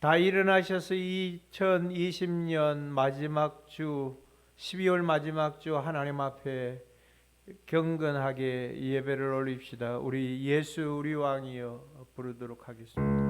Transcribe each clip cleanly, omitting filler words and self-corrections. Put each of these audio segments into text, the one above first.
다 일어나셔서 2020년 마지막 주 12월 마지막 주 하나님 앞에 경건하게 예배를 올립시다. 우리 예수 우리 왕이여 부르도록 하겠습니다.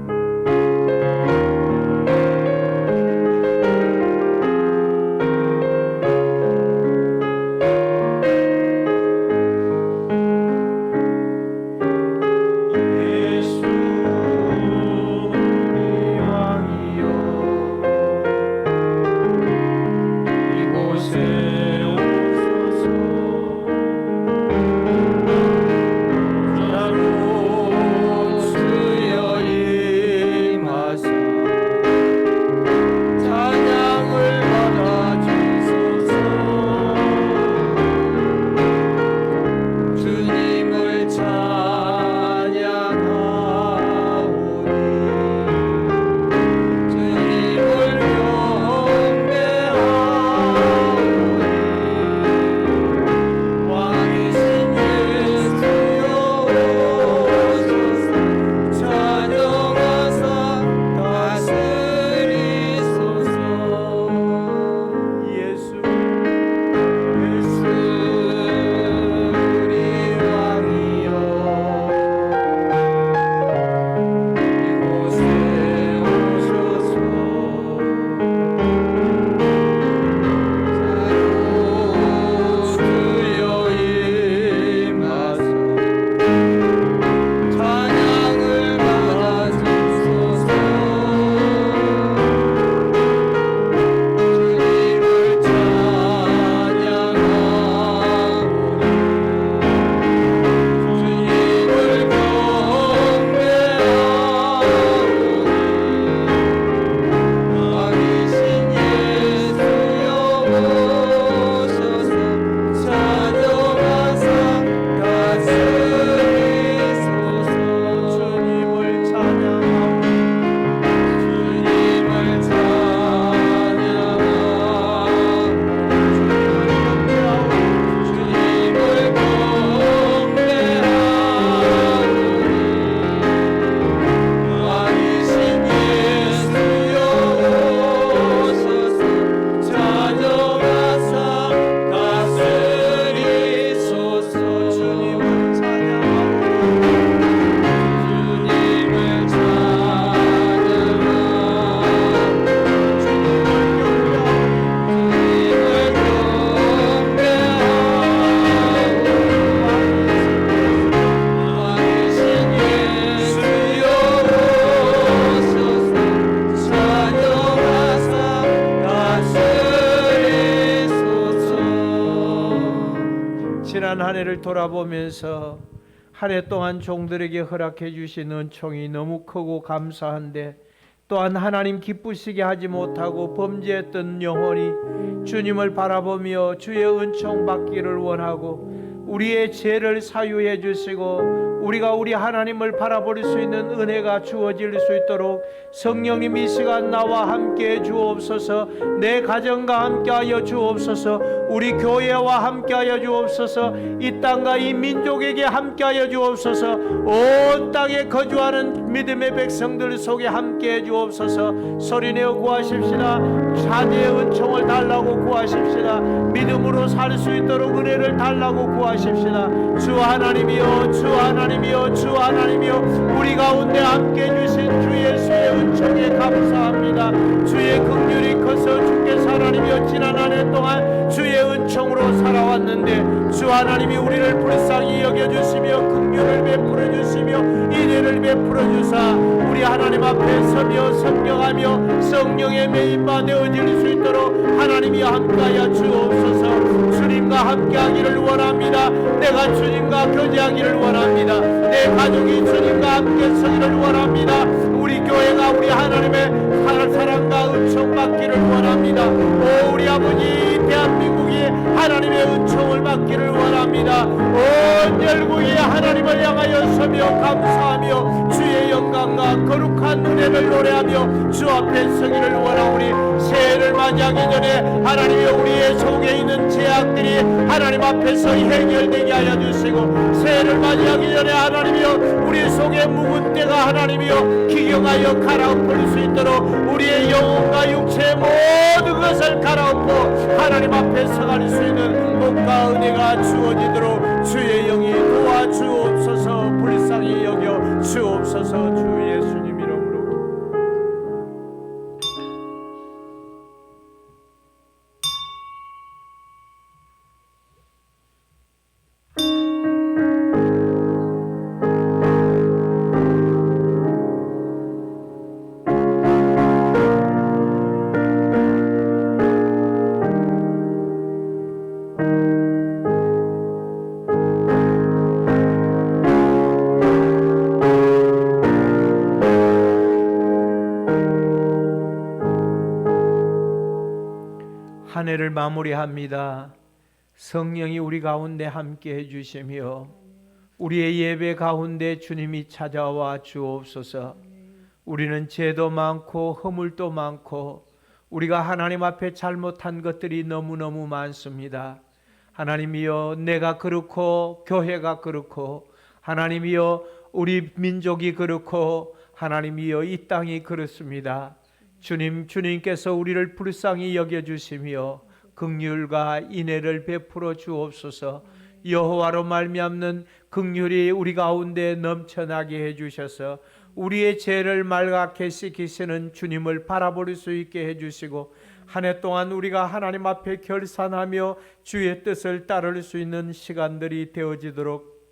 지난 한 해를 돌아보면서 한 해 동안 종들에게 허락해 주신 은총이 너무 크고 감사한데, 또한 하나님 기쁘시게 하지 못하고 범죄했던 영혼이 주님을 바라보며 주의 은총 받기를 원하고, 우리의 죄를 사유해 주시고 우리가 우리 하나님을 바라볼 수 있는 은혜가 주어질 수 있도록 성령님 이 시간 나와 함께해 주옵소서. 내 가정과 함께하여 주옵소서. 우리 교회와 함께하여 주옵소서. 이 땅과 이 민족에게 함께하여 주옵소서. 온 땅에 거주하는 믿음의 백성들 속에 함께해 주옵소서. 소리내어 구하십시다. 자녀의 은총을 달라고 구하십시다. 믿음으로 살 수 있도록 은혜를 달라고 구하십시다. 주 하나님이여, 주 하나님이여, 주 하나님이여, 우리 가운데 함께해 주신 주 예수의 은총에 감사합니다. 주의 긍휼이 커서 주께서 하나님이여 지난 한 해 동안 주의 은총으로 살아왔는데, 주 하나님이 우리를 불쌍히 여겨주시며 긍휼을 베풀어 주시며 인애를 베풀어 주사 우리 하나님 앞에 서며 성경하며 성령의 메인바 되어질 수 있도록 하나님이 함께하여 주옵소서. 주님과 함께하기를 원합니다. 내가 주님과 교제하기를 원합니다. 내 가족이 주님과 함께 서기를 원합니다. 우리 교회가 우리 하나님의 사랑과 은총 받기를 원합니다. 오 우리 아버지 대한민국이 하나님의 은총을 받기를 원합니다. 온 열국이 하나님을 향하여 서며 감사하며 주의 영광과 거룩한 은혜를 노래하며 주 앞에 서기를 원하오니 새해를 맞이하기 전에 하나님이 우리의 속에 있는 죄악들이 하나님 앞에서 해결되게 하여 주시고, 새해를 맞이하기 전에 하나님이여 우리 속에 묵은 때가 하나님이여 기경하여 갈아엎을 수 있도록 우리의 영혼과 육체의 모든 것을 갈아엎고 하나님 앞에 서갈 수 있는 복과 은혜가 주어지도록 주의 영이 도와주옵소서. 불쌍히 여겨 주옵소서. 주 예수님 이름으로. 한 해를 마무리합니다. 성령이 우리 가운데 함께 해주시며 우리의 예배 가운데 주님이 찾아와 주옵소서. 우리는 죄도 많고 허물도 많고 우리가 하나님 앞에 잘못한 것들이 너무너무 많습니다. 하나님이여, 내가 그렇고 교회가 그렇고 하나님이여 우리 민족이 그렇고 하나님이여 이 땅이 그렇습니다. 주님께서 우리를 불쌍히 여겨주시며 긍휼과 인애를 베풀어 주옵소서. 여호와로 말미암는 긍휼이 우리 가운데 넘쳐나게 해주셔서 우리의 죄를 말갛게 씻기시는 주님을 바라볼 수 있게 해주시고, 한 해 동안 우리가 하나님 앞에 결산하며 주의 뜻을 따를 수 있는 시간들이 되어지도록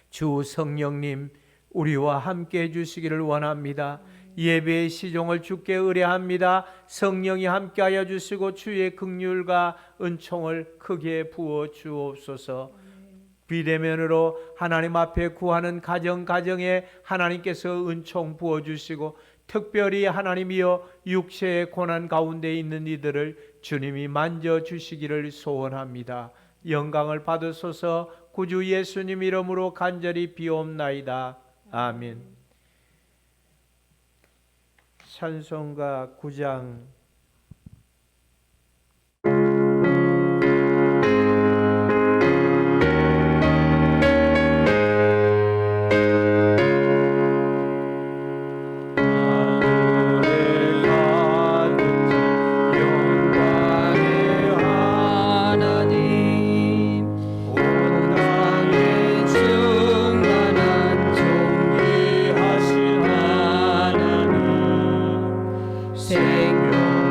주 성령님 우리와 함께 해주시기를 원합니다. 예배의 시종을 주께 의뢰합니다. 성령이 함께하여 주시고 주의 긍휼과 은총을 크게 부어 주옵소서. 비대면으로 하나님 앞에 구하는 가정에 하나님께서 은총 부어 주시고, 특별히 하나님이여 육체의 고난 가운데 있는 이들을 주님이 만져주시기를 소원합니다. 영광을 받으소서. 구주 예수님 이름으로 간절히 비옵나이다. 아멘. 찬송가 9장. 생명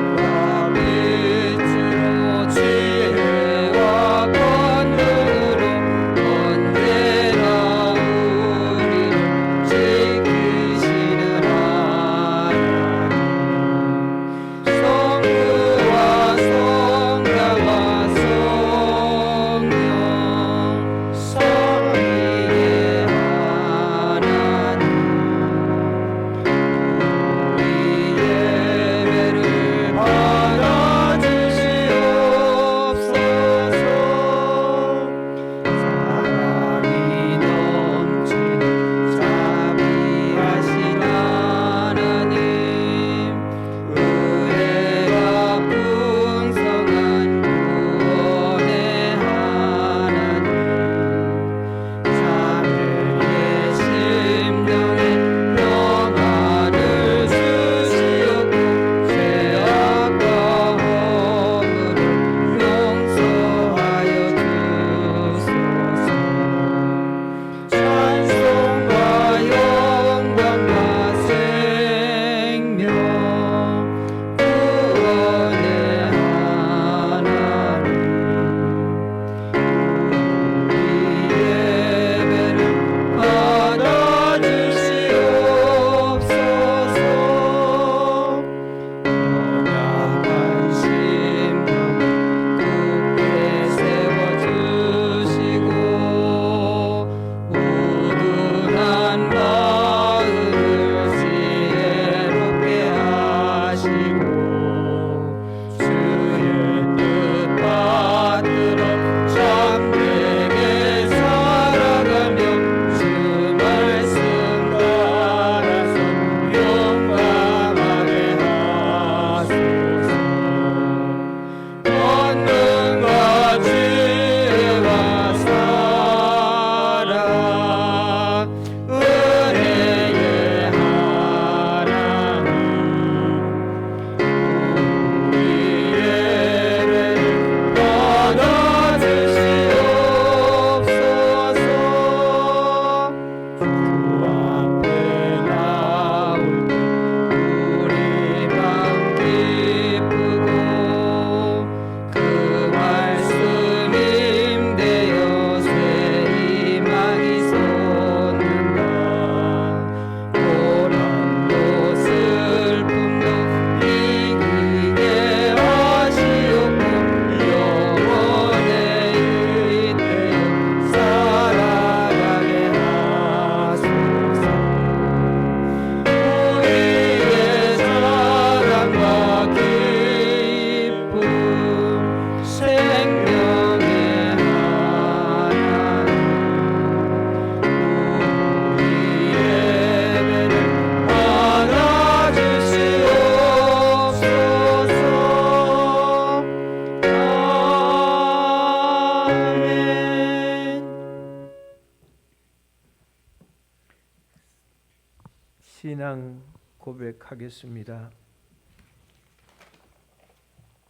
신앙 고백하겠습니다.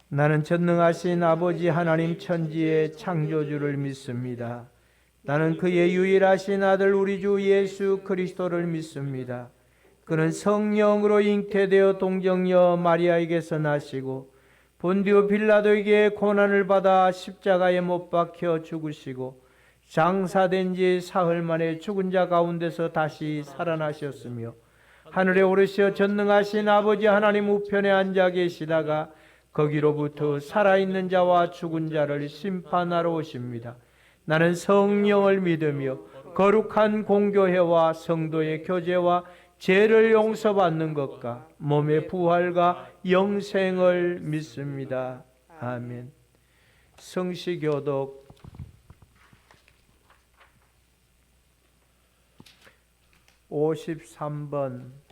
나는 전능하신 아버지 하나님 천지의 창조주를 믿습니다. 나는 그의 유일하신 아들 우리 주 예수 그리스도를 믿습니다. 그는 성령으로 잉태되어 동정녀 마리아에게서 나시고 본디오 빌라도에게 고난을 받아 십자가에 못 박혀 죽으시고 장사된 지 사흘 만에 죽은 자 가운데서 다시 살아나셨으며 하늘에 오르시어 전능하신 아버지 하나님 우편에 앉아 계시다가 거기로부터 살아있는 자와 죽은 자를 심판하러 오십니다. 나는 성령을 믿으며 거룩한 공교회와 성도의 교제와 죄를 용서받는 것과 몸의 부활과 영생을 믿습니다. 아멘. 성시교독 53번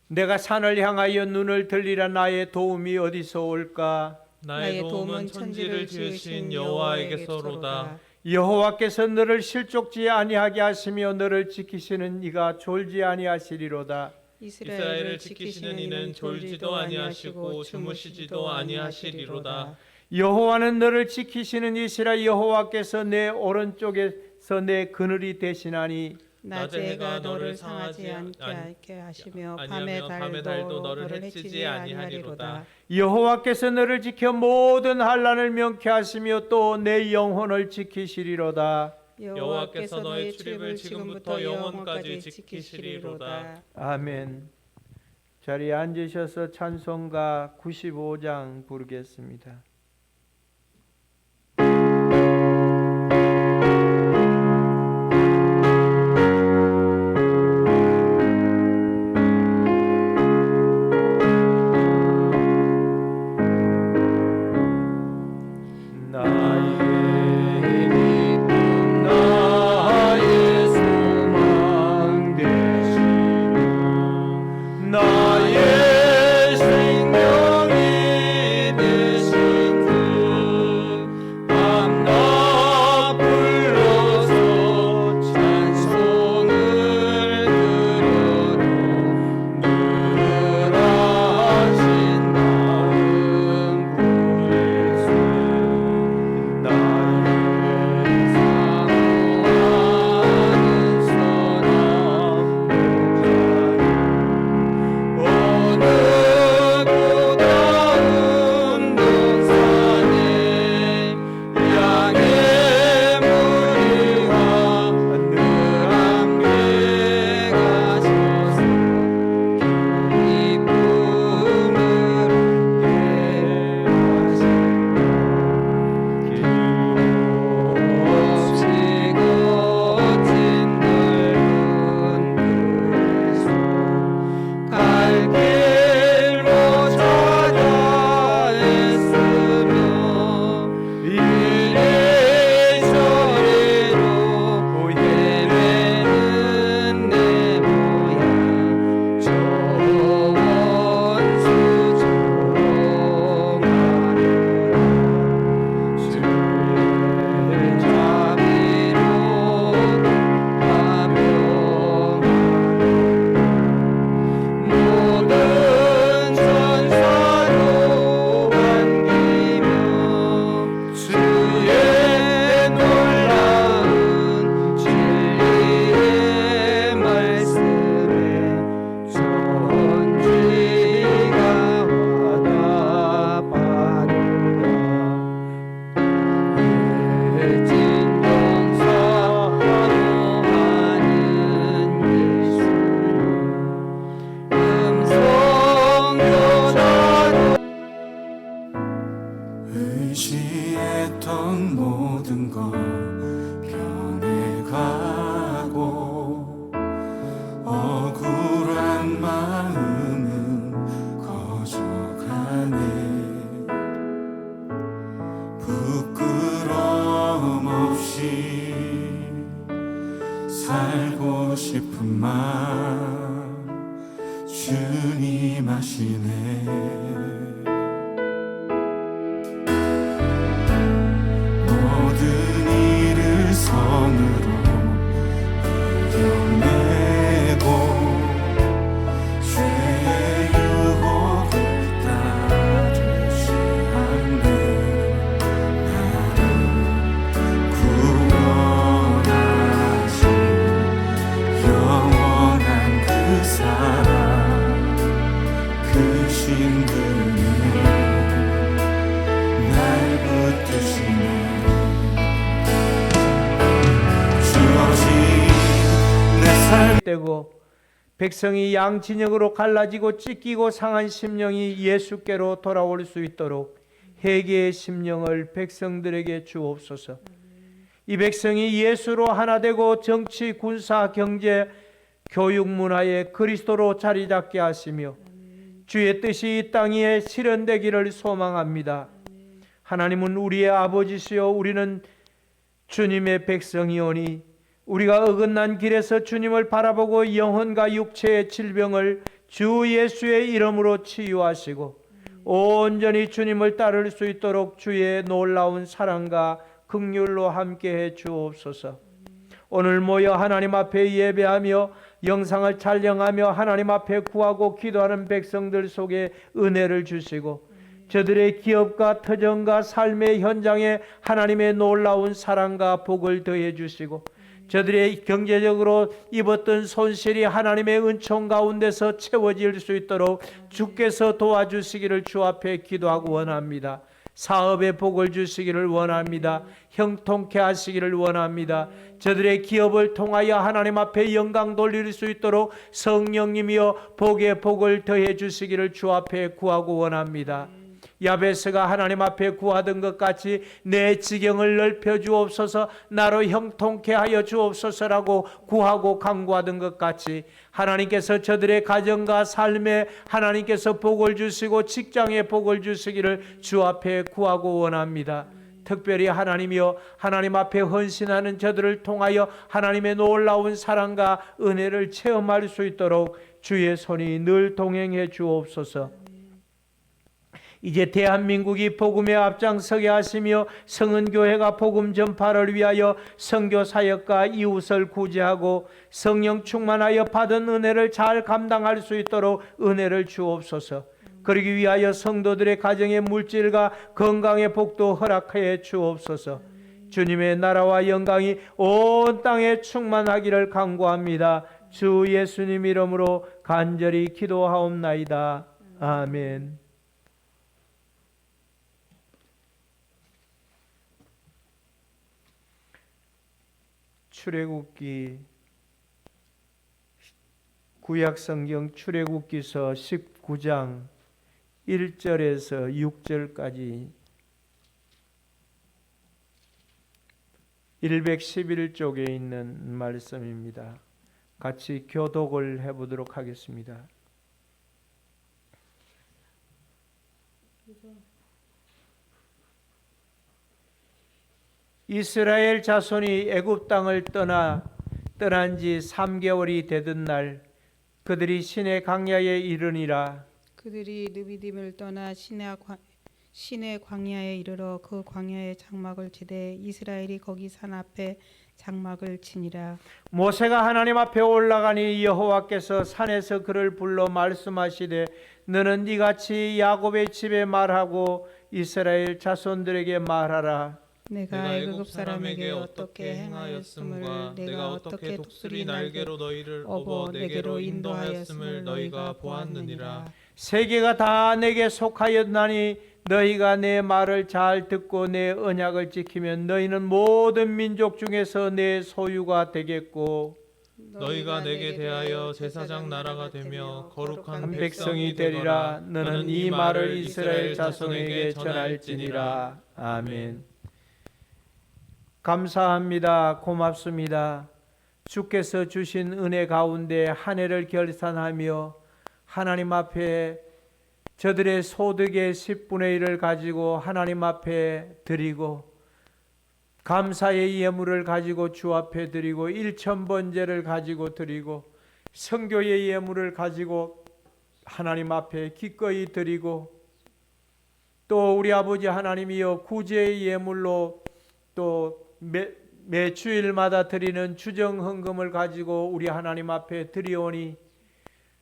내가 산을 향하여 눈을 들리라. 나의 도움이 어디서 올까? 나의 도움은 천지를 지으신 여호와에게서로다. 여호와께서 너를 실족지 아니하게 하시며 너를 지키시는 이가 졸지 아니하시리로다. 이스라엘을 지키시는 이는 졸지도 아니하시고 주무시지도 아니하시리로다. 여호와는 너를 지키시는 이시라. 여호와께서 내 오른쪽에서 내 그늘이 되시나니 낮에 해가 너를 상하지 않게 하시며 밤의 달도 너를 해치지 아니하리로다. 여호와께서 너를 지켜 모든 환난을 명케 하시며 또 내 영혼을 지키시리로다. 여호와께서 너의 출입을 지금부터 영원까지 지키시리로다. 아멘. 자리에 앉으셔서 찬송가 95장 부르겠습니다. 나의 생명이 되시고 임하시네. 모든 일을 선으로 이겨내고 죄의 유혹을 따르지 않네. 나를 구원하신 영원한 그 사랑, 그 신분이 날 붙드시네. 주어진 내 삶 되고 백성이 양 진영으로 갈라지고 찢기고 상한 심령이 예수께로 돌아올 수 있도록 회개의 심령을 백성들에게 주옵소서. 이 백성이 예수로 하나 되고 정치, 군사, 경제, 교육, 문화에 그리스도로 자리 잡게 하시며 주의 뜻이 이 땅 위에 실현되기를 소망합니다. 하나님은 우리의 아버지시요 우리는 주님의 백성이오니 우리가 어긋난 길에서 주님을 바라보고 영혼과 육체의 질병을 주 예수의 이름으로 치유하시고 온전히 주님을 따를 수 있도록 주의 놀라운 사랑과 긍휼로 함께해 주옵소서. 오늘 모여 하나님 앞에 예배하며 영상을 촬영하며 하나님 앞에 구하고 기도하는 백성들 속에 은혜를 주시고 저들의 기업과 터전과 삶의 현장에 하나님의 놀라운 사랑과 복을 더해 주시고 저들의 경제적으로 입었던 손실이 하나님의 은총 가운데서 채워질 수 있도록 주께서 도와주시기를 주 앞에 기도하고 원합니다. 사업의 복을 주시기를 원합니다. 형통케 하시기를 원합니다. 저들의 기업을 통하여 하나님 앞에 영광 돌릴 수 있도록 성령님이여 복의 복을 더해 주시기를 주 앞에 구하고 원합니다. 야베스가 하나님 앞에 구하던 것 같이 내 지경을 넓혀 주옵소서, 나로 형통케 하여 주옵소서라고 구하고 간구하던 것 같이 하나님께서 저들의 가정과 삶에 하나님께서 복을 주시고 직장에 복을 주시기를 주 앞에 구하고 원합니다. 특별히 하나님이여 하나님 앞에 헌신하는 저들을 통하여 하나님의 놀라운 사랑과 은혜를 체험할 수 있도록 주의 손이 늘 동행해 주옵소서. 이제 대한민국이 복음에 앞장서게 하시며 성은교회가 복음 전파를 위하여 선교 사역과 이웃을 구제하고 성령 충만하여 받은 은혜를 잘 감당할 수 있도록 은혜를 주옵소서. 그러기 위하여 성도들의 가정의 물질과 건강의 복도 허락하여 주옵소서. 주님의 나라와 영광이 온 땅에 충만하기를 간구합니다. 주 예수님 이름으로 간절히 기도하옵나이다. 아멘. 출애굽기 구약성경 출애굽기서 19장 1절에서 6절까지 111쪽에 있는 말씀입니다. 같이 교독을 해보도록 하겠습니다. 이스라엘 자손이 애굽 땅을 떠난 지 3개월이 되던 날 그들이 시내 광야에 이르니라. 그들이 느비딤을 떠나 시내 광야에 이르러 그 광야에 장막을 치되 이스라엘이 거기 산 앞에 장막을 치니라. 모세가 하나님 앞에 올라가니 여호와께서 산에서 그를 불러 말씀하시되 너는 이같이 야곱의 집에 말하고 이스라엘 자손들에게 말하라. 내가 애굽 사람에게 어떻게 행하였음을 내가 어떻게 독수리 날개로 너희를 업어 내게로 인도하였음을 너희가 보았느니라. 세계가 다 내게 속하였나니 너희가 내 말을 잘 듣고 내 언약을 지키면 너희는 모든 민족 중에서 내 소유가 되겠고 너희가 내게 대하여 제사장 나라가 되며 거룩한 백성이 되리라. 너는 이 말을 이스라엘 자손에게 전할지니라. 아멘. 감사합니다. 고맙습니다. 주께서 주신 은혜 가운데 한 해를 결산하며 하나님 앞에 저들의 소득의 10분의 1을 가지고 하나님 앞에 드리고 감사의 예물을 가지고 주 앞에 드리고 1,000번제를 가지고 드리고 성교의 예물을 가지고 하나님 앞에 기꺼이 드리고 또 우리 아버지 하나님이여 구제의 예물로 또 매 주일마다 드리는 주정 헌금을 가지고 우리 하나님 앞에 드리오니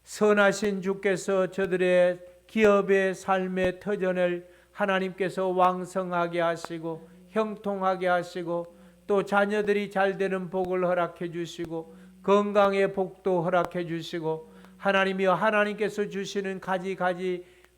선하신 주께서 저들의 기업의 삶의 터전을 하나님께서 왕성하게 하시고 형통하게 하시고 또 자녀들이 잘 되는 복을 허락해 주시고 건강의 복도 허락해 주시고 하나님이여 하나님께서 주시는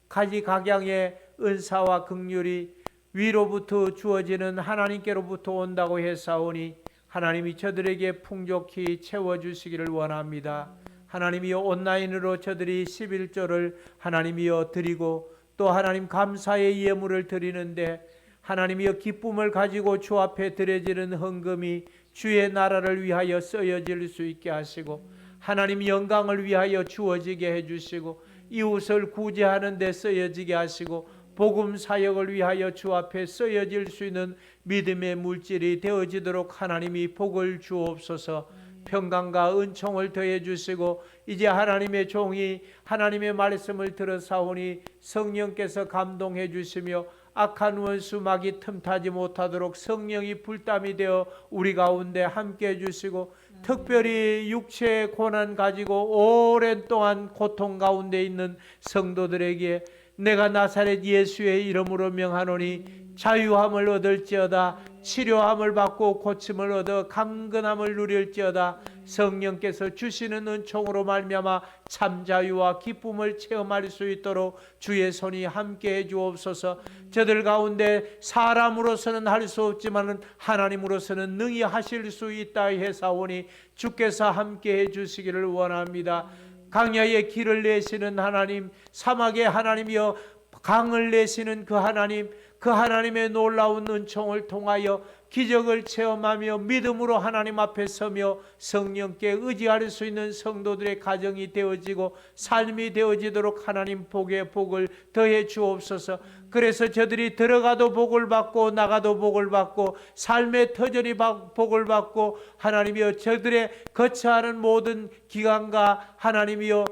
가지각양의 은사와 긍휼이 위로부터 주어지는 하나님께로부터 온다고 했사오니 하나님이 저들에게 풍족히 채워주시기를 원합니다. 하나님이여 온라인으로 저들이 11조를 하나님이여 드리고 또 하나님 감사의 예물을 드리는데 하나님이여 기쁨을 가지고 주 앞에 드려지는 헌금이 주의 나라를 위하여 쓰여질 수 있게 하시고 하나님 영광을 위하여 주어지게 해주시고 이웃을 구제하는 데 쓰여지게 하시고 복음 사역을 위하여 주 앞에 쓰여질 수 있는 믿음의 물질이 되어지도록 하나님이 복을 주옵소서. 평강과 은총을 더해 주시고 이제 하나님의 종이 하나님의 말씀을 들어사오니 성령께서 감동해 주시며 악한 원수 마귀 틈타지 못하도록 성령이 불담이 되어 우리 가운데 함께 해주시고 특별히 육체의 고난 가지고 오랜 동안 고통 가운데 있는 성도들에게 내가 나사렛 예수의 이름으로 명하노니 자유함을 얻을지어다 치료함을 받고 고침을 얻어 강건함을 누릴지어다 성령께서 주시는 은총으로 말미암아 참 자유와 기쁨을 체험할 수 있도록 주의 손이 함께해 주옵소서. 저들 가운데 사람으로서는 할 수 없지만 하나님으로서는 능히 하실 수 있다 해사오니 주께서 함께해 주시기를 원합니다. 강야의 길을 내시는 하나님, 사막의 하나님이여 강을 내시는 그 하나님, 그 하나님의 놀라운 은총을 통하여 기적을 체험하며 믿음으로 하나님 앞에 서며 성령께 의지할 수 있는 성도들의 가정이 되어지고 삶이 되어지도록 하나님 복의 복을 더해 주옵소서. 그래서 저들이 들어가도 복을 받고 나가도 복을 받고 삶의 터전이 복을 받고 하나님이여 저들의 거처하는 모든 기관과 하나님이여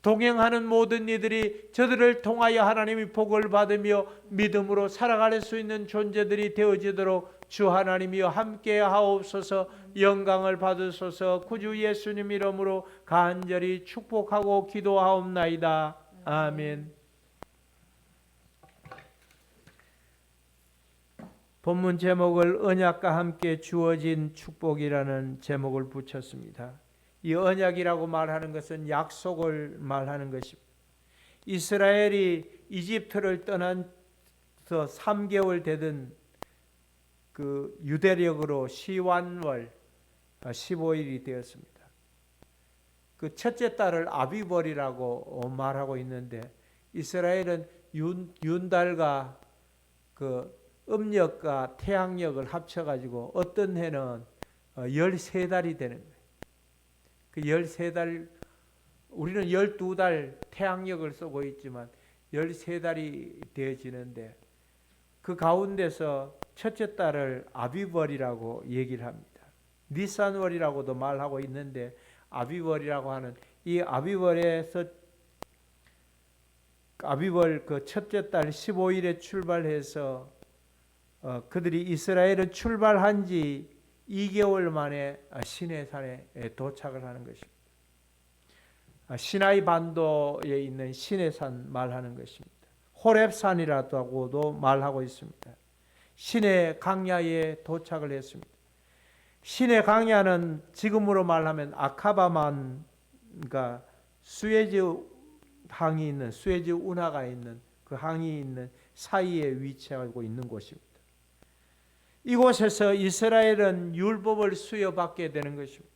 동행하는 모든 이들이 저들을 통하여 하나님이 복을 받으며 믿음으로 살아갈 수 있는 존재들이 되어지도록 주 하나님이여 함께 하옵소서. 영광을 받으소서. 구주 예수님 이름으로 간절히 축복하고 기도하옵나이다. 아멘. 본문 제목을 언약과 함께 주어진 축복이라는 제목을 붙였습니다. 이 언약이라고 말하는 것은 약속을 말하는 것입니다. 이스라엘이 이집트를 떠나서 3개월 되던 그 유대력으로 시완월 15일이 되었습니다. 그 첫째 달을 아비벌이라고 말하고 있는데 이스라엘은 윤달과 그 음력과 태양력을 합쳐가지고 어떤 해는 13달이 되는 거예요. 그 13달, 우리는 12달 태양력을 쓰고 있지만 13달이 되어지는데 그 가운데서 첫째 달을 아비벌이라고 얘기를 합니다. 니산월이라고도 말하고 있는데 아비벌이라고 하는 이 아비벌에서 아비벌 그 첫째 달 15일에 출발해서 그들이 이스라엘은 출발한 지 2개월 만에 시내산에 도착을 하는 것입니다. 시나이 반도에 있는 시내산 말하는 것입니다. 호렙산이라고도 말하고 있습니다. 시내 강야에 도착을 했습니다. 시내 강야는 지금으로 말하면 아카바만, 그러니까 수에즈 항이 있는 수에즈 운하가 있는 그 항이 있는 사이에 위치하고 있는 곳입니다. 이곳에서 이스라엘은 율법을 수여받게 되는 것입니다.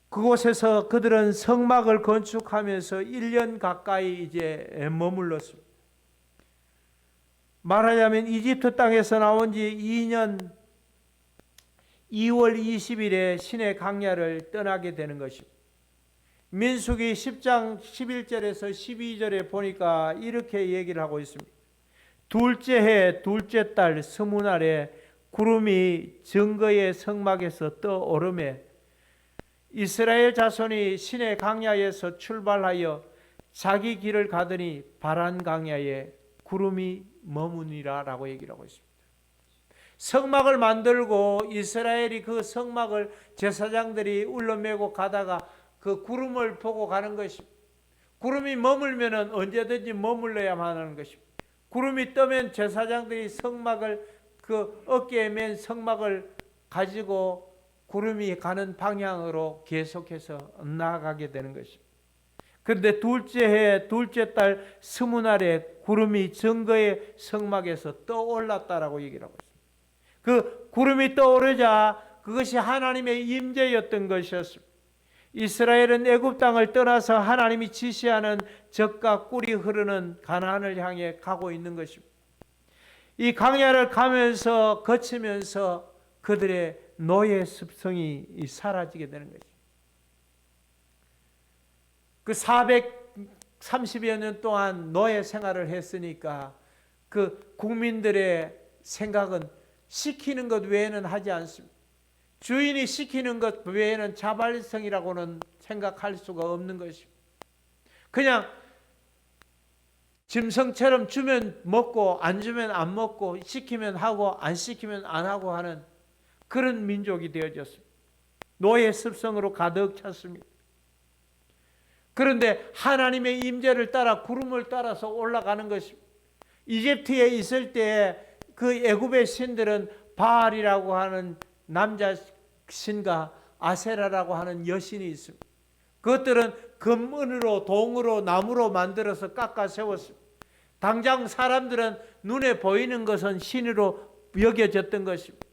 그곳에서 그들은 성막을 건축하면서 1년 가까이 이제 머물렀습니다. 말하자면 이집트 땅에서 나온 지 2년 2월 20일에 시내 강야를 떠나게 되는 것입니다. 민수기 10장 11절에서 12절에 보니까 이렇게 얘기를 하고 있습니다. 둘째 해 둘째 달 스무날에 구름이 증거의 성막에서 떠오르매 이스라엘 자손이 시내 광야에서 출발하여 자기 길을 가더니 바란 광야에 구름이 머무니라라고 얘기를 하고 있습니다. 성막을 만들고 이스라엘이 그 성막을 제사장들이 울러매고 가다가 그 구름을 보고 가는 것입니다. 구름이 머물면은 언제든지 머물러야만 하는 것입니다. 구름이 뜨면 제사장들이 성막을 그 어깨에 맨 성막을 가지고 구름이 가는 방향으로 계속해서 나아가게 되는 것입니다. 그런데 둘째 해 둘째 달 스무날에 구름이 증거의 성막에서 떠올랐다라고 얘기를 하고 있습니다. 그 구름이 떠오르자 그것이 하나님의 임재였던 것이었습니다. 이스라엘은 애굽 땅을 떠나서 하나님이 지시하는 젖과 꿀이 흐르는 가나안을 향해 가고 있는 것입니다. 이 광야를 가면서 거치면서 그들의 노예 습성이 사라지게 되는 것입니다. 그 430여 년 동안 노예 생활을 했으니까 그 국민들의 생각은 시키는 것 외에는 하지 않습니다. 주인이 시키는 것 외에는 자발성이라고는 생각할 수가 없는 것입니다. 그냥 짐승처럼 주면 먹고 안 주면 안 먹고 시키면 하고 안 시키면 안 하고 하는 그런 민족이 되어졌습니다. 노예 습성으로 가득 찼습니다. 그런데 하나님의 임재를 따라 구름을 따라서 올라가는 것입니다. 이집트에 있을 때 그 애굽의 신들은 바알이라고 하는 남자 신과 아세라라고 하는 여신이 있습니다. 그것들은 금은으로 동으로 나무로 만들어서 깎아 세웠습니다. 당장 사람들은 눈에 보이는 것은 신으로 여겨졌던 것입니다.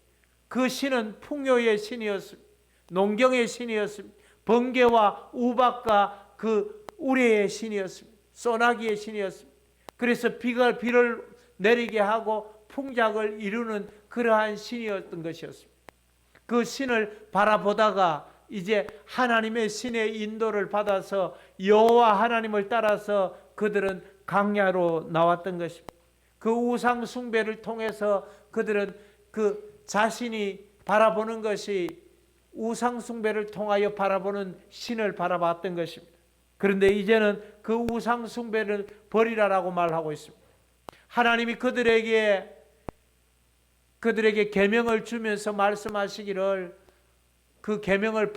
그 신은 풍요의 신이었습니다. 농경의 신이었습니다. 번개와 우박과 그 우레의 신이었습니다. 소나기의 신이었습니다. 그래서 비를 내리게 하고 풍작을 이루는 그러한 신이었던 것이었습니다. 그 신을 바라보다가 이제 하나님의 신의 인도를 받아서 여호와 하나님을 따라서 그들은 광야로 나왔던 것입니다. 그 우상 숭배를 통해서 그들은 그 자신이 바라보는 것이 우상 숭배를 통하여 바라보는 신을 바라봤던 것입니다. 그런데 이제는 그 우상 숭배를 버리라라고 말하고 있습니다. 하나님이 그들에게 계명을 주면서 말씀하시기를 그 계명을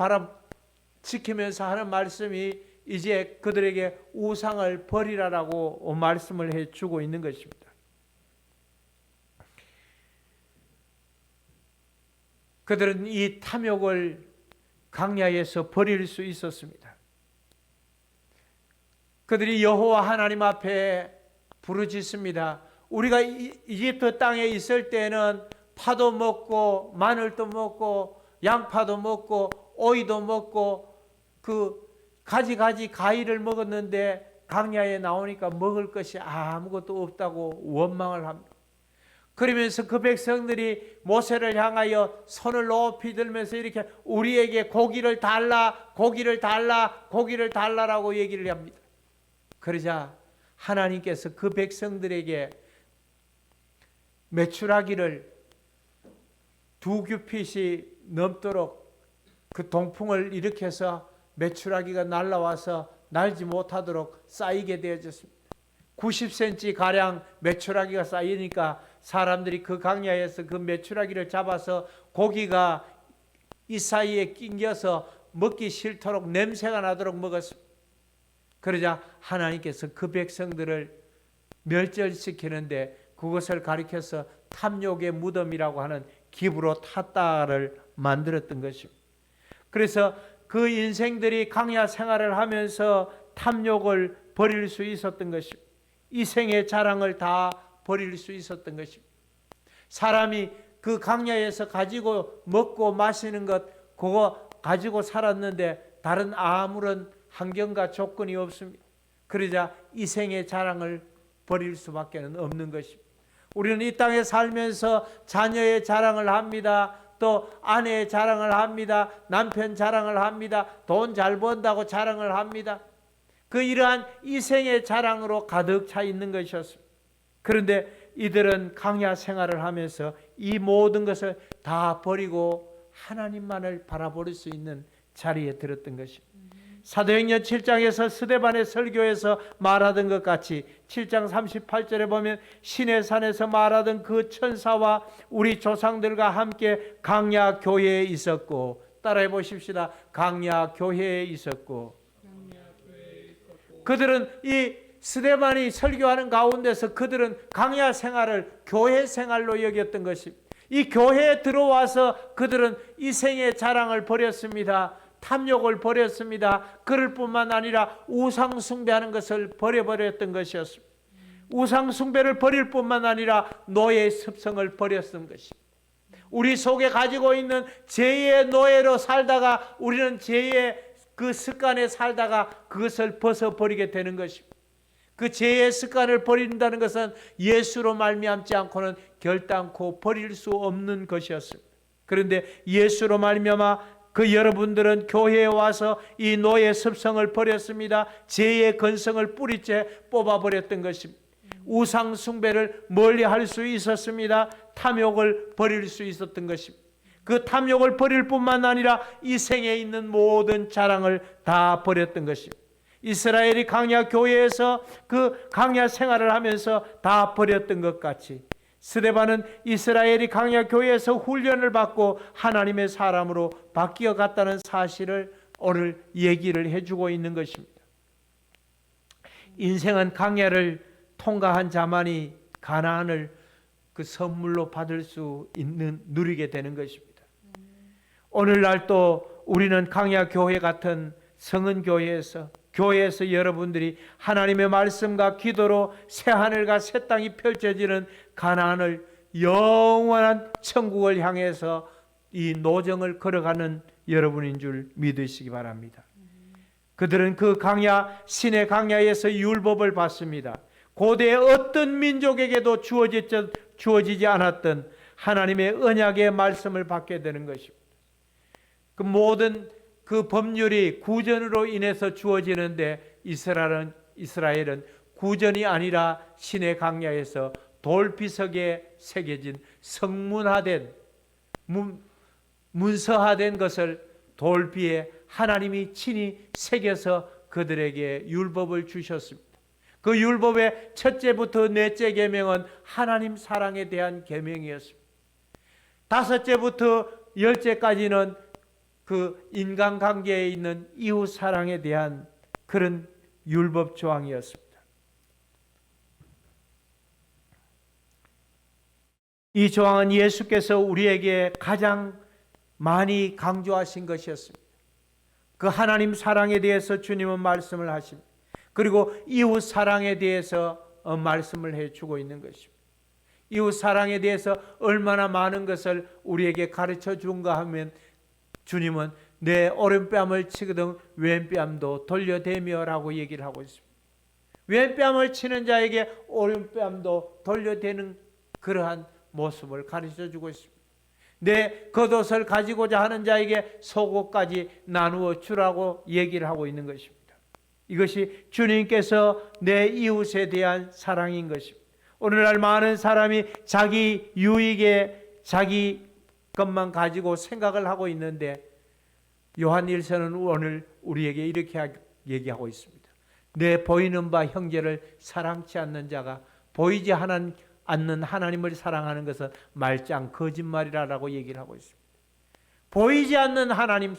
지키면서 하는 말씀이 이제 그들에게 우상을 버리라라고 말씀을 해주고 있는 것입니다. 그들은 이 탐욕을 광야에서 버릴 수 있었습니다. 그들이 여호와 하나님 앞에 부르짖습니다. 우리가 이집트 땅에 있을 때는 파도 먹고 마늘도 먹고 양파도 먹고 오이도 먹고 그 가지 과일을 먹었는데 광야에 나오니까 먹을 것이 아무것도 없다고 원망을 합니다. 그러면서 그 백성들이 모세를 향하여 손을 높이 들면서 이렇게 우리에게 고기를 달라 달라라고 얘기를 합니다. 그러자 하나님께서 그 백성들에게 메추라기를 2규핏이 넘도록 그 동풍을 일으켜서 메추라기가 날아와서 날지 못하도록 쌓이게 되어졌습니다. 90cm 가량 메추라기가 쌓이니까 사람들이 그 광야에서 그 메추라기를 잡아서 고기가 이 사이에 낑겨서 먹기 싫도록 냄새가 나도록 먹었습니다. 그러자 하나님께서 그 백성들을 멸절시키는데 그것을 가리켜서 탐욕의 무덤이라고 하는 기브로 탔다를 만들었던 것입니다. 그래서 그 인생들이 광야 생활을 하면서 탐욕을 버릴 수 있었던 것입니다. 이 생의 자랑을 다 버릴 수 있었던 것입니다. 사람이 그 광야에서 가지고 먹고 마시는 것 그거 가지고 살았는데 다른 아무런 환경과 조건이 없습니다. 그러자 이 생의 자랑을 버릴 수밖에 없는 것입니다. 우리는 이 땅에 살면서 자녀의 자랑을 합니다. 또 아내의 자랑을 합니다. 남편 자랑을 합니다. 돈 잘 번다고 자랑을 합니다. 그 이러한 이생의 자랑으로 가득 차 있는 것이었습니다. 그런데 이들은 광야 생활을 하면서 이 모든 것을 다 버리고 하나님만을 바라볼 수 있는 자리에 들었던 것입니다. 사도행전 7장에서 스데반의 설교에서 말하던 것 같이 7장 38절에 보면 시내산에서 말하던 그 천사와 우리 조상들과 함께 강야 교회에 있었고, 따라해 보십시다. 강야 교회에 있었고, 그들은 이 스데반이 설교하는 가운데서 그들은 강야 생활을 교회 생활로 여겼던 것입니다. 이 교회에 들어와서 그들은 이생의 자랑을 버렸습니다. 탐욕을 버렸습니다. 그럴 뿐만 아니라 우상 숭배하는 것을 버려버렸던 것이었습니다. 우상 숭배를 버릴 뿐만 아니라 노예의 습성을 버렸던 것입니다. 우리 속에 가지고 있는 죄의 노예로 살다가 우리는 죄의 그 습관에 살다가 그것을 벗어버리게 되는 것입니다. 그 죄의 습관을 버린다는 것은 예수로 말미암지 않고는 결단코 버릴 수 없는 것이었습니다. 그런데 예수로 말미암아 그 여러분들은 교회에 와서 이 노예 습성을 버렸습니다. 죄의 근성을 뿌리째 뽑아버렸던 것입니다. 우상 숭배를 멀리할 수 있었습니다. 탐욕을 버릴 수 있었던 것입니다. 그 탐욕을 버릴 뿐만 아니라 이 생에 있는 모든 자랑을 다 버렸던 것입니다. 이스라엘이 강야 교회에서 그 강야 생활을 하면서 다 버렸던 것 같이 스데반은 이스라엘이 강야 교회에서 훈련을 받고 하나님의 사람으로 바뀌어 갔다는 사실을 오늘 얘기를 해주고 있는 것입니다. 인생은 강야를 통과한 자만이 가나안을 그 선물로 받을 수 있는, 누리게 되는 것입니다. 오늘날 또 우리는 강야 교회 같은 성은 교회에서 여러분들이 하나님의 말씀과 기도로 새 하늘과 새 땅이 펼쳐지는 가나안을 영원한 천국을 향해서 이 노정을 걸어가는 여러분인 줄 믿으시기 바랍니다. 그들은 그 강야, 신의 강야에서 율법을 받습니다. 고대의 어떤 민족에게도 주어지지 않았던 하나님의 언약의 말씀을 받게 되는 것입니다. 그 모든 그 법률이 구전으로 인해서 주어지는데 이스라엘은 구전이 아니라 신의 강야에서 돌비석에 새겨진 성문화된 문서화된 것을 돌비에 하나님이 친히 새겨서 그들에게 율법을 주셨습니다. 그 율법의 첫째부터 넷째 계명은 하나님 사랑에 대한 계명이었습니다. 다섯째부터 열째까지는 그 인간관계에 있는 이웃 사랑에 대한 그런 율법 조항이었습니다. 이 조항은 예수께서 우리에게 가장 많이 강조하신 것이었습니다. 그 하나님 사랑에 대해서 주님은 말씀을 하십니다. 그리고 이웃 사랑에 대해서 말씀을 해주고 있는 것입니다. 이웃 사랑에 대해서 얼마나 많은 것을 우리에게 가르쳐 준가 하면 주님은 내 오른뺨을 치거든 왼뺨도 돌려대며 라고 얘기를 하고 있습니다. 왼뺨을 치는 자에게 오른뺨도 돌려대는 그러한 모습을 가르쳐 주고 있습니다. 내 겉옷을 가지고자 하는 자에게 속옷까지 나누어 주라고 얘기를 하고 있는 것입니다. 이것이 주님께서 내 이웃에 대한 사랑인 것입니다. 오늘날 많은 사람이 자기 유익에 자기 것만 가지고 생각을 하고 있는데 요한 1서는 오늘 우리에게 이렇게 얘기하고 있습니다. 내 보이는 바 형제를 사랑치 않는 자가 보이지 않는 하나님을 사랑하는 것은 말짱 거짓말이라고 얘기를 하고 있습니다. 보이지 않는 하나님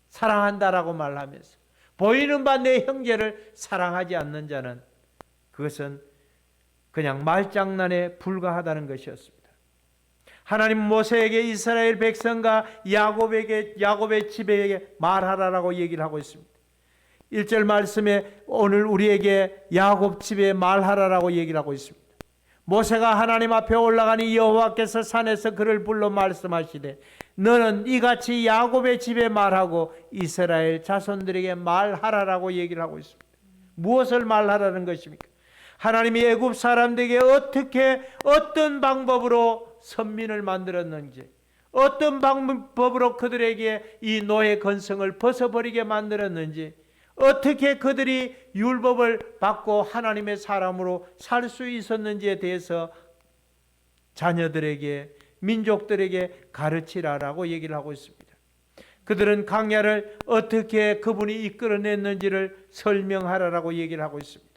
사랑한다라고 말하면서 보이는 바 내 형제를 사랑하지 않는 자는 그것은 그냥 말장난에 불과하다는 것이었습니다. 하나님 모세에게 이스라엘 백성과 야곱의 집에게 말하라라고 얘기를 하고 있습니다. 1절 말씀에 오늘 우리에게 야곱 집에 말하라라고 얘기를 하고 있습니다. 모세가 하나님 앞에 올라가니 여호와께서 산에서 그를 불러 말씀하시되 너는 이같이 야곱의 집에 말하고 이스라엘 자손들에게 말하라라고 얘기를 하고 있습니다. 무엇을 말하라는 것입니까? 하나님이 애굽 사람들에게 어떤 방법으로 선민을 만들었는지, 어떤 방법으로 그들에게 이 노예 건성을 벗어버리게 만들었는지, 어떻게 그들이 율법을 받고 하나님의 사람으로 살 수 있었는지에 대해서 자녀들에게, 민족들에게 가르치라라고 얘기를 하고 있습니다. 그들은 광야를 어떻게 그분이 이끌어냈는지를 설명하라라고 얘기를 하고 있습니다.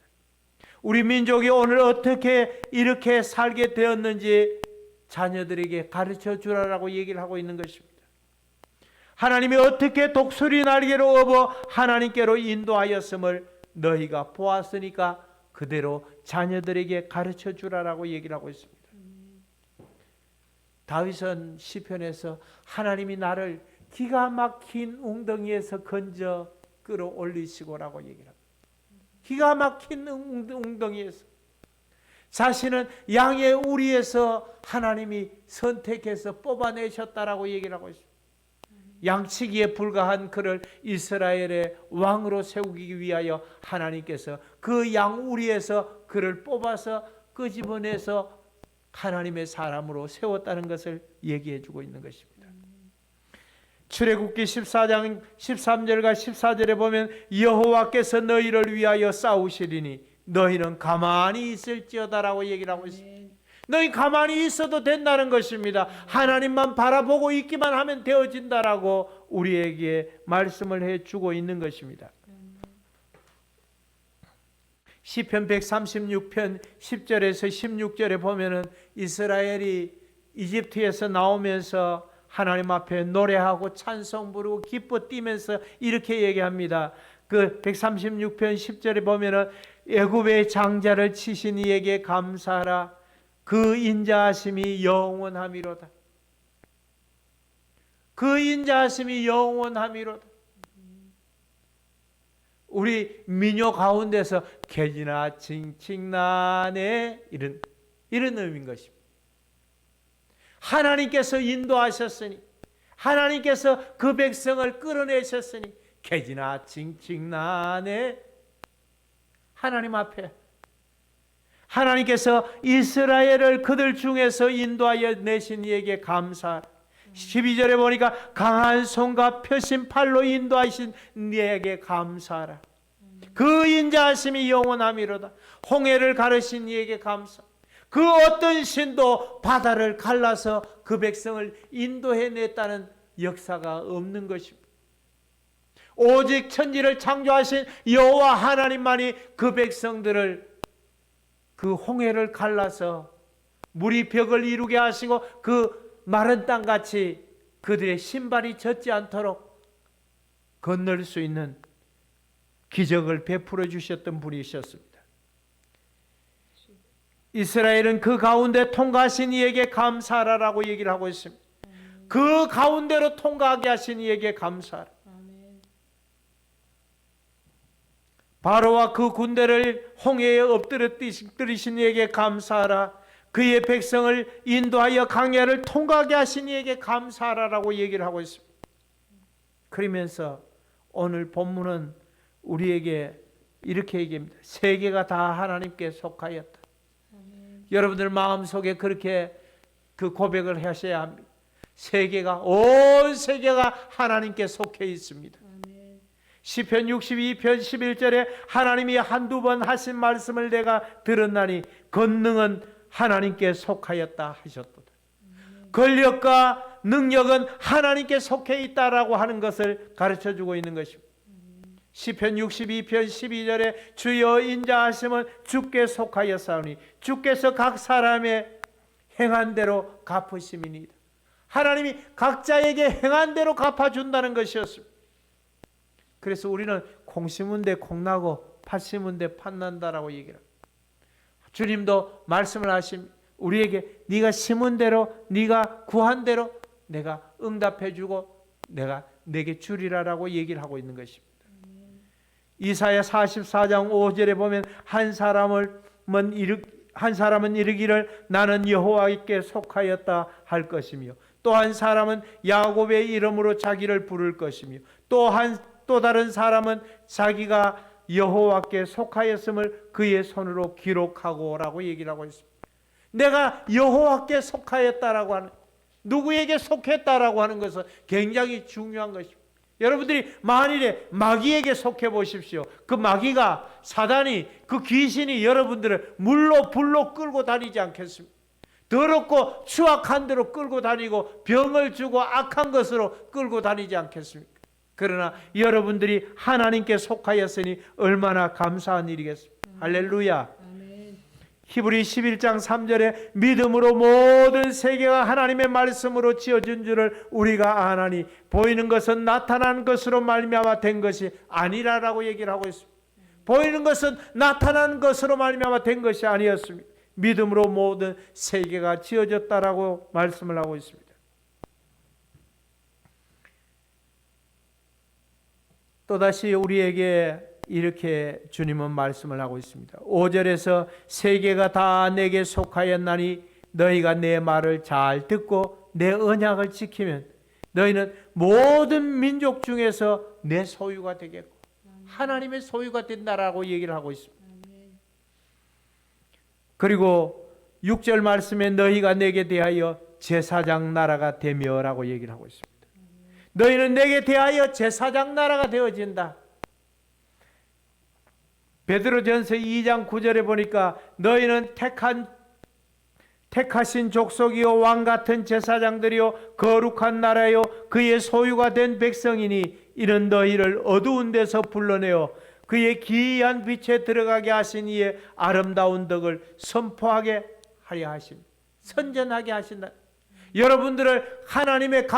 우리 민족이 오늘 어떻게 이렇게 살게 되었는지 자녀들에게 가르쳐 주라라고 얘기를 하고 있는 것입니다. 하나님이 어떻게 독수리 날개로 업어 하나님께로 인도하였음을 너희가 보았으니까 그대로 자녀들에게 가르쳐 주라라고 얘기를 하고 있습니다. 다윗은 시편에서 하나님이 나를 기가 막힌 웅덩이에서 건져 끌어올리시고라고 얘기를 합니다. 기가 막힌 웅덩이에서 자신은 양의 우리에서 하나님이 선택해서 뽑아내셨다라고 얘기를 하고 있습니다. 양치기에 불과한 그를 이스라엘의 왕으로 세우기 위하여 하나님께서 그 양우리에서 그를 뽑아서 끄집어내서 하나님의 사람으로 세웠다는 것을 얘기해 주고 있는 것입니다. 출애굽기 14장 13절과 14절에 보면 여호와께서 너희를 위하여 싸우시리니 너희는 가만히 있을지어다라고 얘기를 하고 있습니다. 너희 가만히 있어도 된다는 것입니다. 하나님만 바라보고 있기만 하면 되어진다라고 우리에게 말씀을 해주고 있는 것입니다. 시편 136편 10절에서 16절에 보면은 이스라엘이 이집트에서 나오면서 하나님 앞에 노래하고 찬송 부르고 기뻐 뛰면서 이렇게 얘기합니다. 그 136편 10절에 보면은 애굽의 장자를 치신 이에게 감사하라. 그 인자하심이 영원함이로다. 그 인자하심이 영원함이로다. 우리 민요 가운데서 개지나 칭칭나네 이런 의미인 것입니다. 하나님께서 인도하셨으니 하나님께서 그 백성을 끌어내셨으니 개지나 칭칭나네 하나님 앞에 하나님께서 이스라엘을 그들 중에서 인도하여 내신 이에게 감사하라. 12절에 보니까 강한 손과 펴신 팔로 인도하신 이에게 감사하라. 그 인자하심이 영원함이로다. 홍해를 가르신 이에게 감사. 그 어떤 신도 바다를 갈라서 그 백성을 인도해냈다는 역사가 없는 것입니다. 오직 천지를 창조하신 여호와 하나님만이 그 백성들을 그 홍해를 갈라서 물이 벽을 이루게 하시고 그 마른 땅같이 그들의 신발이 젖지 않도록 건널 수 있는 기적을 베풀어 주셨던 분이셨습니다. 이스라엘은 그 가운데 통과하신 이에게 감사하라라고 얘기를 하고 있습니다. 그 가운데로 통과하게 하신 이에게 감사하라. 바로와 그 군대를 홍해에 엎드리신 이에게 감사하라. 그의 백성을 인도하여 강야를 통과하게 하신 이에게 감사하라라고 얘기를 하고 있습니다. 그러면서 오늘 본문은 우리에게 이렇게 얘기합니다. 세계가 다 하나님께 속하였다. 여러분들 마음속에 그렇게 그 고백을 하셔야 합니다. 세계가 온 세계가 하나님께 속해 있습니다. 시편 62편 11절에 하나님이 한두 번 하신 말씀을 내가 들었나니 권능은 하나님께 속하였다 하셨도다. 권력과 능력은 하나님께 속해 있다라고 하는 것을 가르쳐주고 있는 것입니다. 시편 62편 12절에 주여 인자하심은 주께 속하였사오니 주께서 각 사람의 행한 대로 갚으심이니이다. 하나님이 각자에게 행한 대로 갚아준다는 것이었습니다. 그래서 우리는 콩 심은 데 콩나고 팥 심은 데 팥난다라고 얘기를 합니다. 주님도 말씀을 하십니다. 우리에게 네가 심은 대로 네가 구한 대로 내가 응답해 주고 내가 내게 주리라라고 얘기를 하고 있는 것입니다. 이사야 44장 5절에 보면 한 사람은 이르기를 나는 여호와께 속하였다 할 것이며 또 한 사람은 야곱의 이름으로 자기를 부를 것이며 또 다른 사람은 자기가 여호와께 속하였음을 그의 손으로 기록하고라고 얘기를 하고 있습니다. 내가 여호와께 속하였다라고 하는, 누구에게 속했다라고 하는 것은 굉장히 중요한 것입니다. 여러분들이 만일에 마귀에게 속해 보십시오. 그 마귀가, 사단이, 그 귀신이 여러분들을 물로 불로 끌고 다니지 않겠습니까? 더럽고 추악한 대로 끌고 다니고 병을 주고 악한 것으로 끌고 다니지 않겠습니까? 그러나 여러분들이 하나님께 속하였으니 얼마나 감사한 일이겠습니까? 할렐루야. 히브리 11장 3절에 믿음으로 모든 세계가 하나님의 말씀으로 지어진 줄을 우리가 아나니 보이는 것은 나타난 것으로 말미암아 된 것이 아니라라고 얘기를 하고 있습니다. 보이는 것은 나타난 것으로 말미암아 된 것이 아니었습니다. 믿음으로 모든 세계가 지어졌다라고 말씀을 하고 있습니다. 또다시 우리에게 이렇게 주님은 말씀을 하고 있습니다. 5절에서 세계가 다 내게 속하였나니 너희가 내 말을 잘 듣고 내 언약을 지키면 너희는 모든 민족 중에서 내 소유가 되겠고 하나님의 소유가 된다라고 얘기를 하고 있습니다. 그리고 6절 말씀에 너희가 내게 대하여 제사장 나라가 되며라고 얘기를 하고 있습니다. 너희는 내게 대하여 제사장 나라가 되어진다. 베드로전서 2장 9절에 보니까 너희는 택하신 족속이요 왕 같은 제사장들이요 거룩한 나라요 그의 소유가 된 백성이니 이는 너희를 어두운 데서 불러내어 그의 기이한 빛에 들어가게 하신 이의 아름다운 덕을 선포하게 하려 하심, 선전하게 하신다. 여러분들을 하나님의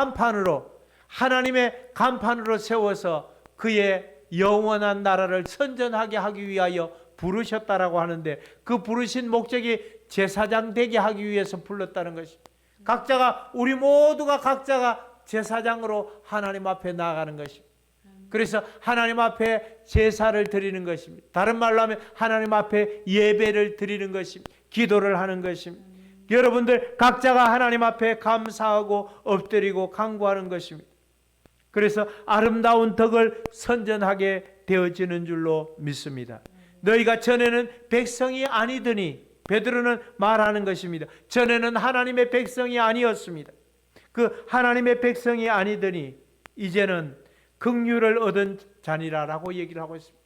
간판으로 세워서 그의 영원한 나라를 선전하게 하기 위하여 부르셨다라고 하는데 그 부르신 목적이 제사장 되게 하기 위해서 불렀다는 것입니다. 우리 모두가 각자가 제사장으로 하나님 앞에 나아가는 것입니다. 그래서 하나님 앞에 제사를 드리는 것입니다. 다른 말로 하면 하나님 앞에 예배를 드리는 것입니다. 기도를 하는 것입니다. 여러분들 각자가 하나님 앞에 감사하고 엎드리고 간구하는 것입니다. 그래서 아름다운 덕을 선전하게 되어지는 줄로 믿습니다. 너희가 전에는 백성이 아니더니, 베드로는 말하는 것입니다. 전에는 하나님의 백성이 아니었습니다. 그 하나님의 백성이 아니더니 이제는 긍휼을 얻은 자니라라고 얘기를 하고 있습니다.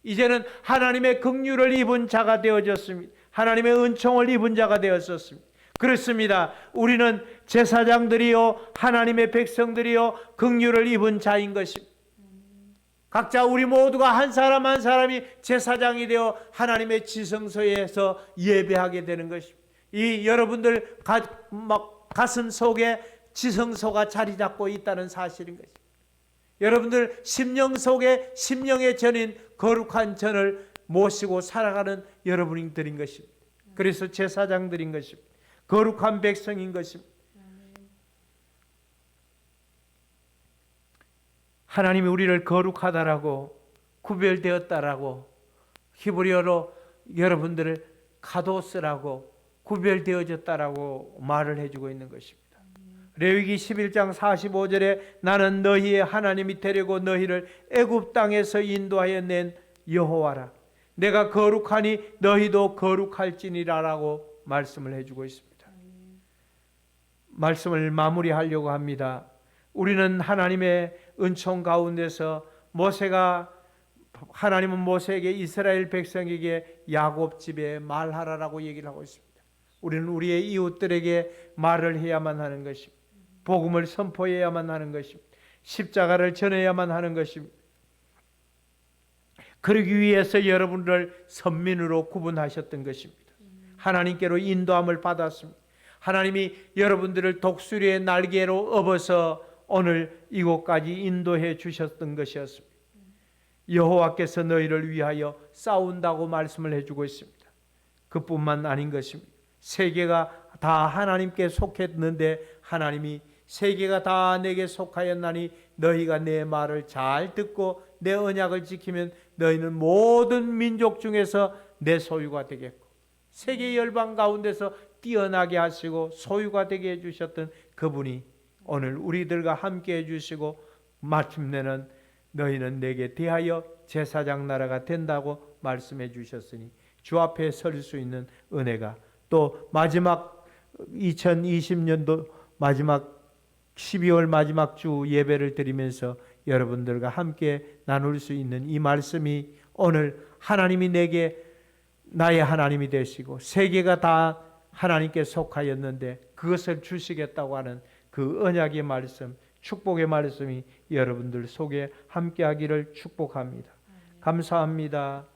이제는 하나님의 긍휼을 입은 자가 되어졌습니다. 하나님의 은총을 입은 자가 되었었습니다. 그렇습니다. 우리는 제사장들이요 하나님의 백성들이요 긍휼을 입은 자인 것입니다. 각자 우리 모두가 한 사람 한 사람이 제사장이 되어 하나님의 지성소에서 예배하게 되는 것입니다. 이 여러분들 가슴 속에 지성소가 자리 잡고 있다는 사실인 것입니다. 여러분들 심령 속에 심령의 전인 거룩한 전을 모시고 살아가는 여러분들인 것입니다. 그래서 제사장들인 것입니다. 거룩한 백성인 것입니다. 하나님이 우리를 거룩하다라고 구별되었다라고 히브리어로 여러분들을 카도스라고 구별되어졌다라고 말을 해주고 있는 것입니다. 레위기 11장 45절에 나는 너희의 하나님이 되려고 너희를 애굽 땅에서 인도하여 낸 여호와라. 내가 거룩하니 너희도 거룩할지니라라고 말씀을 해주고 있습니다. 말씀을 마무리하려고 합니다. 우리는 하나님의 은총 가운데서 하나님은 모세에게 이스라엘 백성에게 야곱 집에 말하라라고 얘기를 하고 있습니다. 우리는 우리의 이웃들에게 말을 해야만 하는 것입니다. 복음을 선포해야만 하는 것입니다. 십자가를 전해야만 하는 것입니다. 그러기 위해서 여러분을 선민으로 구분하셨던 것입니다. 하나님께로 인도함을 받았습니다. 하나님이 여러분들을 독수리의 날개로 업어서 오늘 이곳까지 인도해 주셨던 것이었습니다. 여호와께서 너희를 위하여 싸운다고 말씀을 해주고 있습니다. 그뿐만 아닌 것입니다. 세계가 다 하나님께 속했는데 하나님이 세계가 다 내게 속하였나니 너희가 내 말을 잘 듣고 내 언약을 지키면 너희는 모든 민족 중에서 내 소유가 되겠고 세계 열방 가운데서 뛰어나게 하시고 소유가 되게 해주셨던 그분이 오늘 우리들과 함께 해주시고 마침내는 너희는 내게 대하여 제사장 나라가 된다고 말씀해 주셨으니 주 앞에 설 수 있는 은혜가 또 마지막 2020년도 마지막 12월 마지막 주 예배를 드리면서 여러분들과 함께 나눌 수 있는 이 말씀이 오늘 하나님이 내게 나의 하나님이 되시고 세계가 다 하나님께 속하였는데 그것을 주시겠다고 하는 그 언약의 말씀, 축복의 말씀이 여러분들 속에 함께하기를 축복합니다. 감사합니다.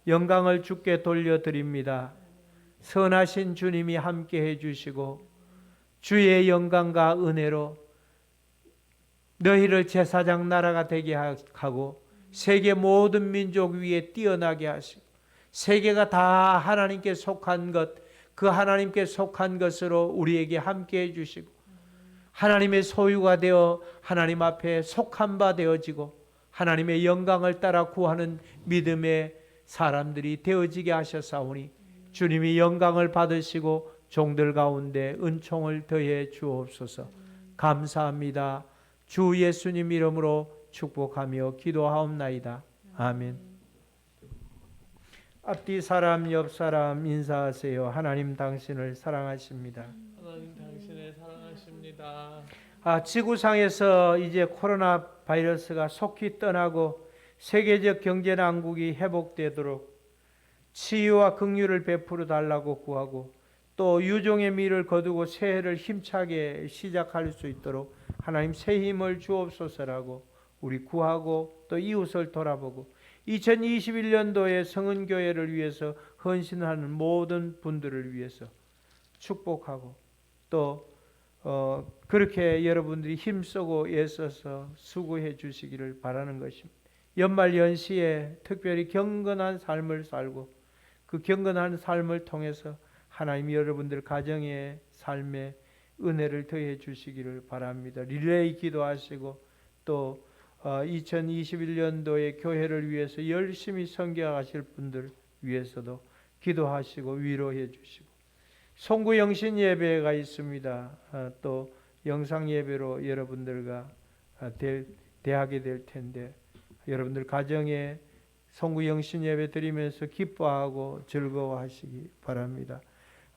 영광을 주께 돌려드립니다. 선하신 주님이 함께해 주시고 주의 영광과 은혜로 너희를 제사장 나라가 되게 하고 세계 모든 민족 위에 뛰어나게 하시고 세계가 다 하나님께 속한 것, 그 하나님께 속한 것으로 우리에게 함께해 주시고 하나님의 소유가 되어 하나님 앞에 속한 바 되어지고 하나님의 영광을 따라 구하는 믿음의 사람들이 되어지게 하셨사오니 주님이 영광을 받으시고 종들 가운데 은총을 더해 주옵소서. 감사합니다. 주 예수님 이름으로 축복하며 기도하옵나이다. 아멘. 앞뒤 사람 옆 사람 인사하세요. 하나님 당신을 사랑하십니다. 하나님 당신을 사랑하십니다. 지구상에서 이제 코로나 바이러스가 속히 떠나고 세계적 경제 난국이 회복되도록 치유와 긍휼을 베풀어 달라고 구하고 또 유종의 미를 거두고 새해를 힘차게 시작할 수 있도록 하나님 새 힘을 주옵소서라고 우리 구하고 또 이웃을 돌아보고 2021년도에 성은교회를 위해서 헌신하는 모든 분들을 위해서 축복하고 또 그렇게 여러분들이 힘쓰고 애써서 수고해 주시기를 바라는 것입니다. 연말 연시에 특별히 경건한 삶을 살고 그 경건한 삶을 통해서 하나님이 여러분들 가정의 삶에 은혜를 더해 주시기를 바랍니다. 릴레이 기도하시고 또 2021년도에 교회를 위해서 열심히 섬겨가실 분들 위해서도 기도하시고 위로해 주시고 송구 영신 예배가 있습니다. 또 영상 예배로 여러분들과 대하게 될 텐데 여러분들 가정에 송구 영신 예배 드리면서 기뻐하고 즐거워하시기 바랍니다.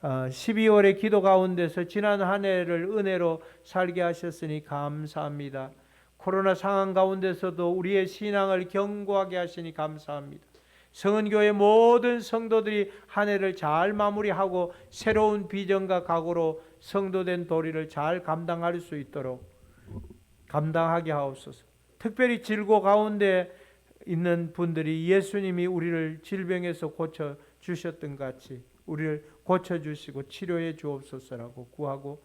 12월의 기도 가운데서 지난 한 해를 은혜로 살게 하셨으니 감사합니다. 코로나 상황 가운데서도 우리의 신앙을 견고하게 하시니 감사합니다. 성은교회 모든 성도들이 한 해를 잘 마무리하고 새로운 비전과 각오로 성도된 도리를 잘 감당할 수 있도록 감당하게 하옵소서. 특별히 질고 가운데 있는 분들이 예수님이 우리를 질병에서 고쳐 주셨던 같이 우리를 고쳐 주시고 치료해 주옵소서라고 구하고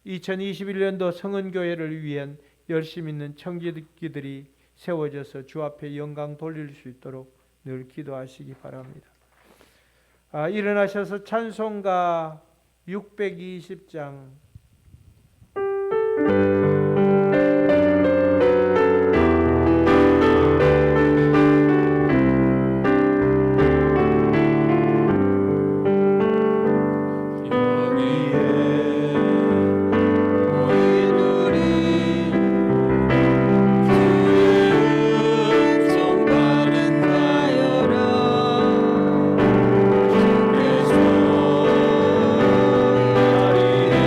2021년도 성은교회를 위한 열심 있는 청지기들이 세워져서 주 앞에 영광 돌릴 수 있도록 늘 기도하시기 바랍니다. 일어나셔서 찬송가 620장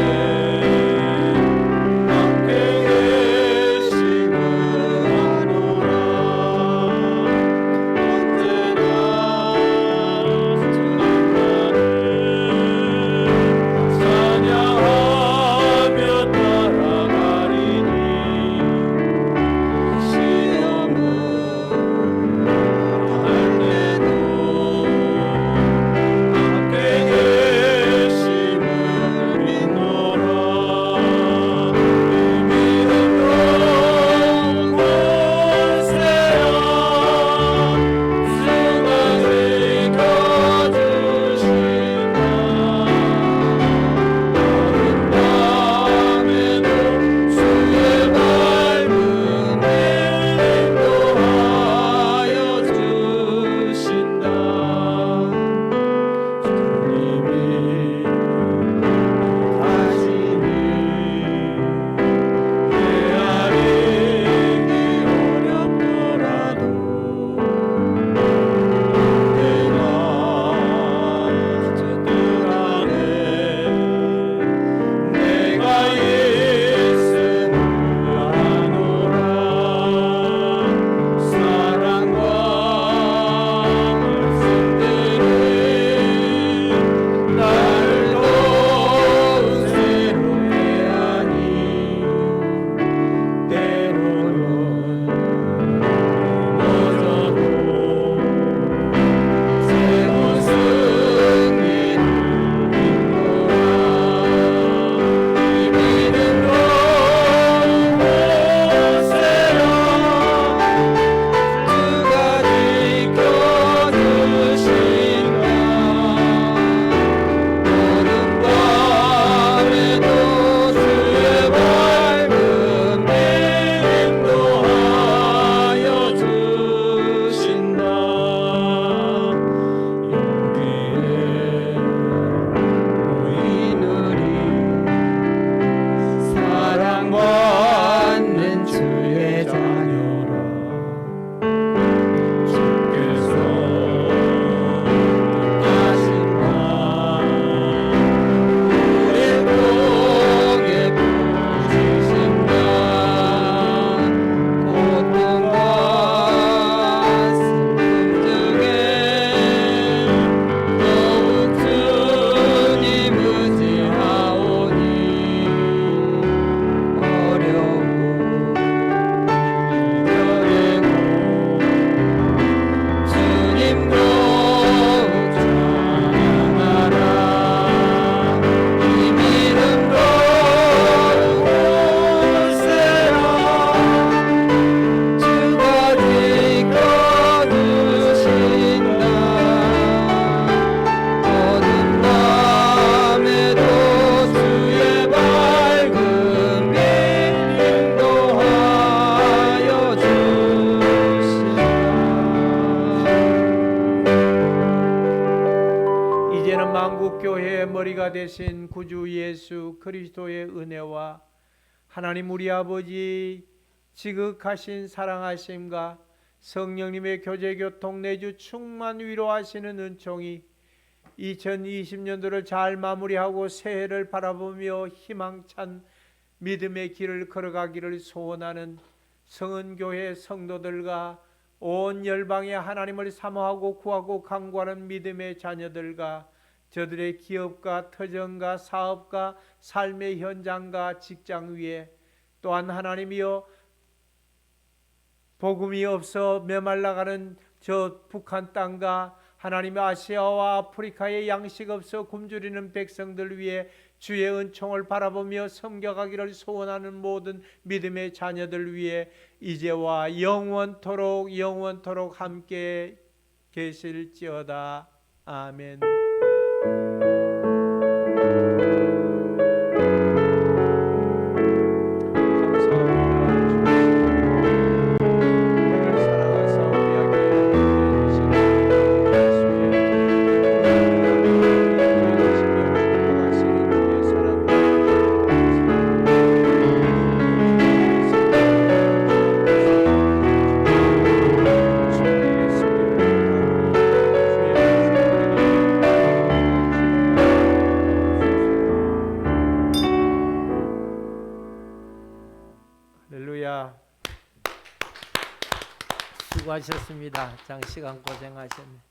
주께서 이제는 만국 교회의 머리가 되신 구주 예수 그리스도의 은혜와 하나님 우리 아버지 지극하신 사랑하심과 성령님의 교제 교통 내주 충만 위로하시는 은총이 2020년도를 잘 마무리하고 새해를 바라보며 희망찬 믿음의 길을 걸어가기를 소원하는 성은교회 성도들과 온 열방의 하나님을 사모하고 구하고 간구하는 믿음의 자녀들과 저들의 기업과 터전과 사업과 삶의 현장과 직장 위에 또한 하나님이여 복음이 없어 메말라가는 저 북한 땅과 하나님의 아시아와 아프리카에 양식 없어 굶주리는 백성들 위해 주의 은총을 바라보며 섬겨가기를 소원하는 모든 믿음의 자녀들 위해 이제와 영원토록 함께 계실지어다. 아멘. 할렐루야. 수고하셨습니다. 장시간 고생하셨네.